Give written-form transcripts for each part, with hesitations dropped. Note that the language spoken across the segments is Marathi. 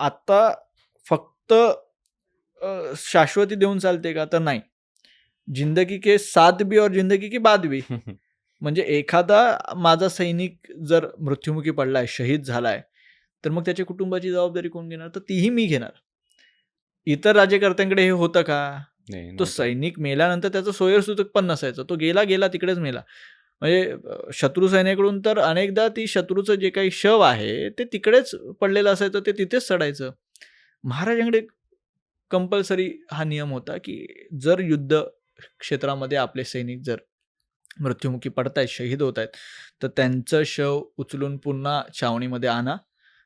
आता फक्त शाश्वती देऊन चालते का? तर नाही. जिंदगी के साथ भी और जिंदगी की बाद भी. म्हणजे एखादा माझा सैनिक जर मृत्युमुखी पडलाय, शहीद झालाय, तर मग त्याच्या कुटुंबाची जबाबदारी कोण घेणार? तर तीही मी घेणार. इतर राज्यकर्त्यांकडे हे होतं का? नाही तो नव्हतं. सैनिक मेल्यानंतर त्याचं सोयरसूतक पण नसायचं. तो गेला तिकडेच मेला. म्हणजे शत्रू सैन्याकडून तर अनेकदा ती शत्रूचं जे काही शव आहे, ते तिकडेच पडलेलं असायचं, ते तिथेच सडायचं. महाराजांकडे कंपल्सरी हा नियम होता, की जर युद्ध क्षेत्रामध्ये आपले सैनिक जर मृत्युमुखी पडतायत, शहीद होत आहेत, तर त्यांचं शव उचलून पुन्हा छावणीमध्ये आणा.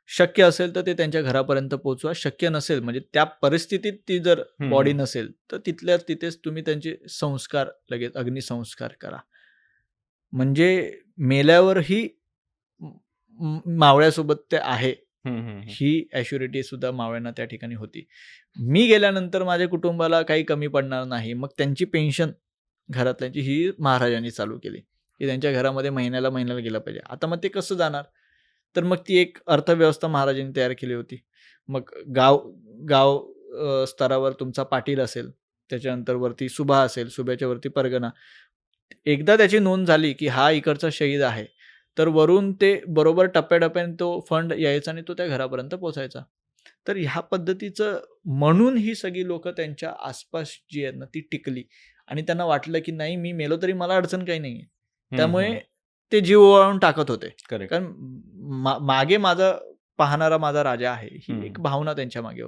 शक्य असेल तर ते त्यांच्या घरापर्यंत पोहोचवा. शक्य नसेल म्हणजे त्या परिस्थितीत ती जर बॉडी नसेल, तर तिथल्या तिथेच तुम्ही त्यांचे संस्कार लगेच अग्निसंस्कार करा. म्हणजे मेल्यावरही मावळ्यासोबत ते आहे, ही ॲश्युरिटी सुद्धा मावळ्यांना त्या ठिकाणी होती. मी गेल्यानंतर माझ्या कुटुंबाला काही कमी पडणार नाही. मग त्यांची पेन्शन घरातल्यांची ही महाराजांनी चालू केली, की त्यांच्या घरामध्ये महिन्याला गेलं पाहिजे. आता मग ते कसं जाणार? तर मग ती एक अर्थव्यवस्था महाराजांनी तयार केली होती. मग गाव गाव स्तरावर तुमचा पाटील असेल, त्याच्यानंतर वरती सुभा असेल, सुभ्याच्या वरती परगणा. एकदा त्याची नोंद झाली, की हा इकडचा शहीद आहे, तर वरून ते बरोबर टप्प्याटप्प्याने तो फंड यायचा आणि तो त्या घरापर्यंत पोहोचायचा. तर ह्या पद्धतीचं म्हणून ही सगळी लोकं त्यांच्या आसपास जी आहेत ना, ती टिकली आणि त्यांना वाटलं, की नाही मी मेलो तरी मला अडचण काही नाहीये. त्यामुळे ते जीव ओवाळून टाकत होते. करेक्ट. कारण मागे माझा पाहणारा माझा राजा आहे, ही एक भावना त्यांच्या मागे होती.